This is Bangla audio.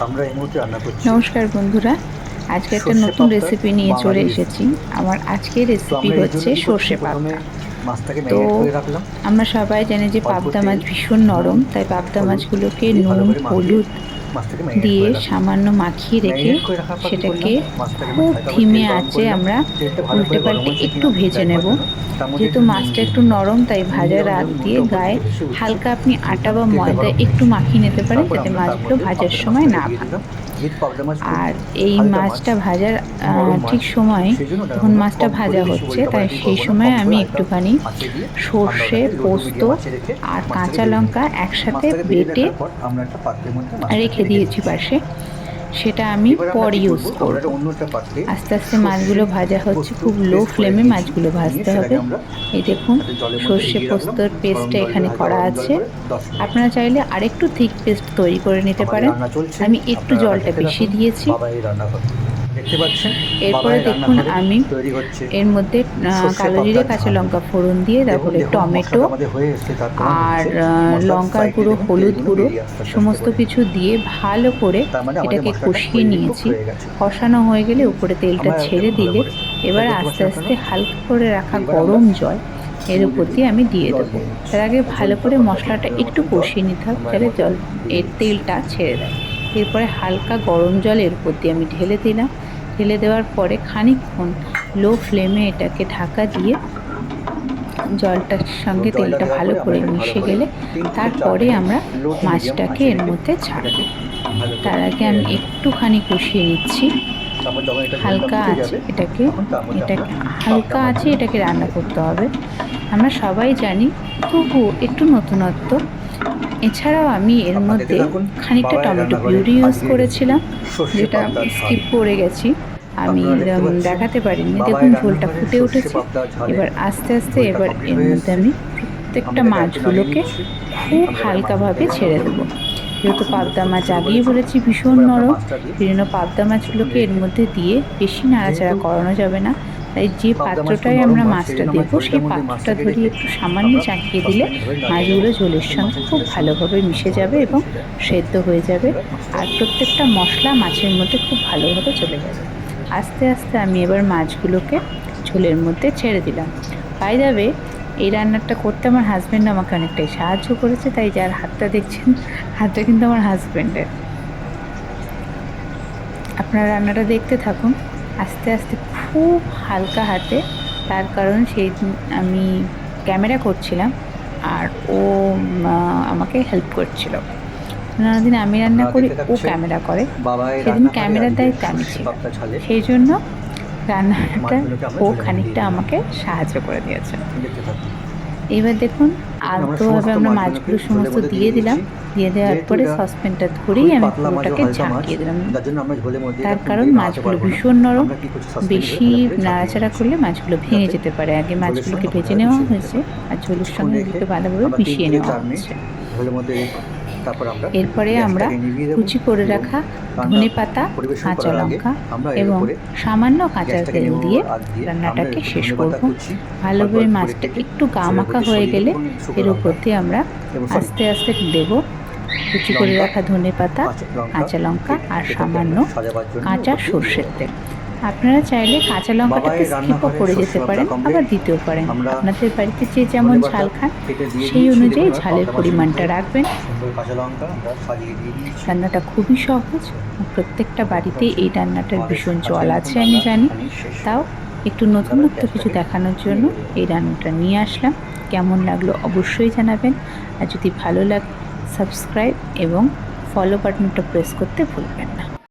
আমরা এই মুহূর্তে রান্না করছি নমস্কার বন্ধুরা, আজকে একটা সর্ষে নতুন পাবদা, রেসিপি নিয়ে চলে বাঙালি এসেছি। রেসিপি। আমার আজকের তো রেসিপি আমরা এর জন্য হচ্ছে কি করছি, সর্ষে প্রথমে পাবদা। মাছটাকে তো ম্যারিনেট করে রাখলাম। আমরা সবাই জানি যে অল্প পাবদা মাছ তেল, ভীষণ নুন, নরম, তাই পাবদা হলুদ মাছগুলোকে দিয়ে ভালো নুন করে মাখিয়ে হলুদ মাছটাকে ম্যারিনেট দিয়ে করে রাখলাম। সামান্য মাখিয়ে রেখে ম্যারিনেট করে রাখার পর কী করলাম, সেটাকে মাছটাকে এবার খুব হালকা করে তেল ধিমে গরম আঁচে করলাম। আমরা তেলটা ভালো উল্টে করে গরম পাল্টে হয়েছে একটু কিনা ভেজে নেব। দেখবার জন্য তার মধ্যে যেহেতু একটু নুন মাছটা দিয়ে একটু দিলাম। নরম, তাই নুন ভাজার দেওয়ার আগ জন্য দিয়ে নুনটা উপর গায়ে থেকে বেশি উঠছে। হালকা আপনি আটা দেখলাম বা তেলটা ময়দা গরম হয়ে একটু গেছে। মাখিয়ে নিতে পারেন, তারপর যাতে আমরা তার মাছগুলো মধ্যে ভাজার পাবদা সময় মাছটাকে না দিয়ে ভাঙে। দিলাম। যেহেতু পাবদা মাছটা আর একটু এই হালকা মাছ, মাছটা ভাজার একটু নরম মাছ, ঠিক সময় সেই জন্য যখন আমরা মাছটা কম করে ভাজা বেশি হচ্ছে, তাই উল্টাপাল্টি সেই করবো না, সময় কম আমি করে হালকা একটুখানি আঁচে দিয়ে ঠান্ডা সর্ষে ওটাকে লো টু পোস্ত মিডিয়াম আঁচে রেখে আর মাছটাকে কাঁচা ভেজে লঙ্কা নিয়েছি। একসাথে মাছটাকে ভেজে বেটে রাখার পর আমরা একটা পাত্রের মধ্যে মাছটাকে রেখে রেখে দিয়েছি দিচ্ছি। পাশে। সেটা আমি এবার আমরা পর কি ইউজ করব, আমরা করব। একটা অন্য একটা পাত্রে আস্তে আস্তে সর্ষে মাছগুলো ভাজা হচ্ছে, পোস্ত খুব লো পেস্ট করে ফ্লেমে নিয়েছি। মাছগুলো নিয়ে ভাজতে সেটাকে হবে। আমরা এই দেখুন, একটা জলের মধ্যে সর্ষে ভিজিয়ে রাখলাম পোস্তর গরম পেস্টটা জল এখানে করে, হালকা করা গরম জল আছে। করে 10 মিনিট। আপনারা চাইলে আরেকটু থিক পেস্ট তৈরি করে নিতে আমাদের পারেন। রান্না চলছে, আমি একটু আপনারা জলটা দেখতে বেশি থাকুন দিয়েছি। বাবাই রান্নাঘর। দেখতে পাচ্ছেন এরপরে বাবাই দেখুন রান্নাঘরে আমি তৈরি হচ্ছে এর মধ্যে সর্ষে কালো জিরে পাবদার কাঁচা ঝাল। লঙ্কা ফোড়ন দিয়ে, দেখুন তারপরে দেখুন টমেটো মশলাটা আমাদের হয়ে এসছে, তার প্রমাণ আর হচ্ছে মশলার লঙ্কার সাইড দিয়ে গুঁড়ো, দেখুন হলুদ তেলগুলো গুঁড়ো বেরিয়ে আসছে আস্তে আস্তে সমস্ত করে। কিছু দিয়ে ভালো করে তার মানে আমাদের এটাকে মশলাটা কষিয়ে তৈরি কুক নিয়েছি। হয়ে গেছে। কষানো হয়ে গেলে উপরে তেলটা আমরা ছেড়ে দেখুন ভালো দিলে করে এবার দেখতে আস্তে পাচ্ছেন আস্তে আপনারা। হালকা করে রাখা এবার আমরা গরম জল এর এর উপর মধ্যে দিয়ে আমি দিয়ে জল দেবো। দিয়ে দিচ্ছি। তার আগে ভালো ঝোলটা করে কতটা মশলাটা পরিমাণ একটু মতন জল কষিয়ে নিতে হবে, আমরা এর যাতে মধ্যে জল দিয়ে এর দিচ্ছি। তেলটা ছেড়ে দেয়। এরপরে হালকা গরম জল এর উপর দিয়ে আমি ঢেলে দিলাম। ঢেলে দেওয়ার পরে খানিকক্ষণ লো ফ্লেমে এটাকে ঢাকা দিয়ে জলটার এবং সঙ্গে জলটা তেলটা দেওয়ার ভালো পরে আমরা করে এটাকে ভালো মিশে করে গেলে 3 থেকে 4 তারপরে মিনিট আমরা লো টু মিডিয়াম মাছটাকে আঁচে এর রেখে মধ্যে ছাড়বো। এটাকে ভালো করে তার আগে নেড়ে আমি নেব। একটুখানি কষিয়ে নিচ্ছি তারপর যখন এটা ঝোলটা হালকা ফুটে আছে যাবে এটাকে। তখন তার মধ্যে আমরা এটাকে পাবদা হালকা আছে মাছগুলো এটাকে দিয়ে রান্না দেবো। করতে হবে। আমরা সবাই জানি, তবুও একটু নতুনত্ব। এছাড়াও আমি এর আপনারা দেখতে মধ্যে থাকুন খানিকটা বাবাই টমেটো রান্নাঘরের পিউরি ইউজ আজকের রেসিপি করেছিলাম, সর্ষে যেটা আমি পাবদার ঝাল। স্কিপ করে গেছি। আমি আপনারা দেখতে পাচ্ছেন দেখাতে পারিনি। বাবাই দেখুন ঝোলটা রান্নাঘরের ফুটে সর্ষে উঠেছে। পাবদা ঝালের এবার আস্তে আস্তে ঝোলটা এবার কমপ্লিট এর হয়ে মধ্যে এসেছে। আমি আমরা প্রত্যেকটা এটাকে একটু নাড়িয়ে মাছগুলোকে নিচ্ছি। খুব আমরা এবার মাছটা হালকাভাবে ঢেলে নেওয়ার ছেড়ে জন্য দেবো। যেহেতু সুন্দর পাবদা করতে মাছ শুরু আগেই করেছি। বলেছি ভীষণ এবার আমরা নরম, মাছটা দিয়ে সেই জন্য পাবদা একটু মাছগুলোকে নেড়ে এর নেব। মধ্যে দিয়ে বেশি নাড়াচাড়া যেহেতু করানো যাবে না। তাই যে পাবদা মাছ একটু পাত্রটায় নরম আমরা মাছ, সেই মাছটা জন্য আমরা দেবো, ঝোলটার সেই মধ্যে পাত্রটা মাছটাকে ধরিয়ে রেখে একটু সামান্য আমরা চাকিয়ে দিলে সসপ্যানে ধরে নাড়িয়ে নেব, মাছগুলো ঝোলের যাতে সঙ্গে মাছের খুব ঝোলের সঙ্গে ভালোভাবে মিশে যাবে ভালোভাবে এবং মিশে যায়। সেদ্ধ হয়ে যাবে। এবার মাছটা আর প্রত্যেকটা মশলা মাছের মধ্যে খুব ভালোভাবে চলে যাবে। আস্তে আস্তে আমি এবার মাছগুলোকে ঝোলের মধ্যে ছেড়ে দিলাম। বাই দ্য ওয়ে, এই রান্নাটা করতে আমার হাজব্যান্ড আমাকে অনেকটাই সাহায্য করেছে, তাই যার হাতটা দেখছেন, হাতটা কিন্তু আমার হাজব্যান্ডের। আপনারা রান্নাটা দেখতে থাকুন আস্তে আস্তে, খুব হালকা হাতে। তার কারণ সেই দিন আমি ক্যামেরা করছিলাম আর ও আমাকে হেল্প করছিল। নানা দিন আমি রান্না আপনারা করি, দেখতে ও থাকছেন ক্যামেরা করে। বাবাই সেদিন রান্নাঘরে ক্যামেরার আজকে দায়িত্বে আমি সর্ষে ছিলাম, পাবদা ঝালের সেই জন্য রান্নাটা মাছগুলোকে আমরা ও ঝোলের মধ্যে দিয়ে খানিকটা দিলাম। আমাকে সাহায্য করে দিয়েছে। দেখতে থাকুন। এবার দেখুন দেখুন আমরা আলতোভাবে সমস্ত আমরা মাছগুলোকে মাছগুলো ঝোলের সমস্ত মধ্যে দিয়ে দিলাম। দিয়েছি। দিয়ে দেওয়ার যেহেতু পরে এটা সসপ্যানটা ধরেই খুবই আমি পাতলা মাছ ও পুরোটাকে হালকা মাছ, ঝাঁকিয়ে দিলাম। যার জন্য আমরা ঝোলের মধ্যে এটা তার ফুল কারণ দিয়ে নাড়াতে মাছগুলো পারবো না। ভীষণ নরম, আমরা কি করছি, সসপ্যানে করে বেশি ভালো করে ঝাঁকিয়ে নাড়াচাড়া নিচ্ছি, করলে মাছগুলো ভেঙে যাতে যেতে পারে। আগে ঝোলের মাছগুলোকে সঙ্গে ভেজে ভালোভাবে নেওয়া মিশে যেতে হয়েছে পারে। আর ঝোলের কিছুক্ষণ সঙ্গে রেখে এগুলোকে ভালোভাবে আমরা 3 মিশিয়ে থেকে নেওয়া 4 মিনিট হচ্ছে। ঝোলের মধ্যে রেখে তারপর আমরা এরপরে আমরা গ্যাসটাকে নিভিয়ে দেবো কুচি করে এবং রাখা রান্না ধনেপাতা, পরিবেশন কাঁচা করার আগে লঙ্কা আমরা এর এবং উপরে সামান্য কাঁচা গ্যাসটাকে তেল দিয়ে নেভানোর আগ দিয়ে আমরা এর রান্নাটাকে উপর শেষ ধনেপাতা করব। কুচি অল্প ভালোভাবে অল্প করে মাছটা কেটে একটু গা ঝোলের মাখা মধ্যে হয়ে ছড়িয়ে গেলে দেবো এবং শুকনো এর উপর লঙ্কা দিয়ে আমরা এবং আস্তে আস্তে দেব কুচি করে লঙ্কা, রাখা ধনেপাতা, কাঁচা কাঁচা লঙ্কা কেটে আর সেটাকে সামান্য আমরা সাজাবার জন্য কাঁচা উপর দিয়ে দিয়ে সর্ষের দেবো। তেল। আপনারা চাইলে কাঁচা লঙ্কাটাকে বাবাই স্কিপও রান্নাঘরে করে সর্ষে যেতে পাবদা পারেন, কমপ্লিট। আবার দিতেও পারেন। আমরা আপনাদের বাড়িতে যে যেমন ধনেপাতা ঝাল খান কেটে দিয়ে সেই দিয়েছি। দেখুন অনুযায়ী এবার ঝালের পাবদা মাছের পরিমাণটা উপরে রাখবেন। সুন্দর কাঁচা লঙ্কা আমরা সাজিয়ে দিয়ে দিয়েছি। রান্নাটা খুবই সহজ, প্রত্যেকটা দেখতে বাড়িতে পাচ্ছেন এই রান্নাটার আমাদের ভীষণ আজকের চল মতন আছে আমি রান্না জানি। এখানেই শেষ তাও হলো। একটু আমরা এবার নতুনত্ব কিছু গ্যাসটাকে দেখানোর জন্য নিভিয়ে দেবো। এই রান্নাটা নিয়ে আসলাম। কেমন লাগলো অবশ্যই জানাবেন। আর যদি ভালো লাগে সাবস্ক্রাইব এবং ফলো বাটনটা প্রেস করতে ভুলবেন না।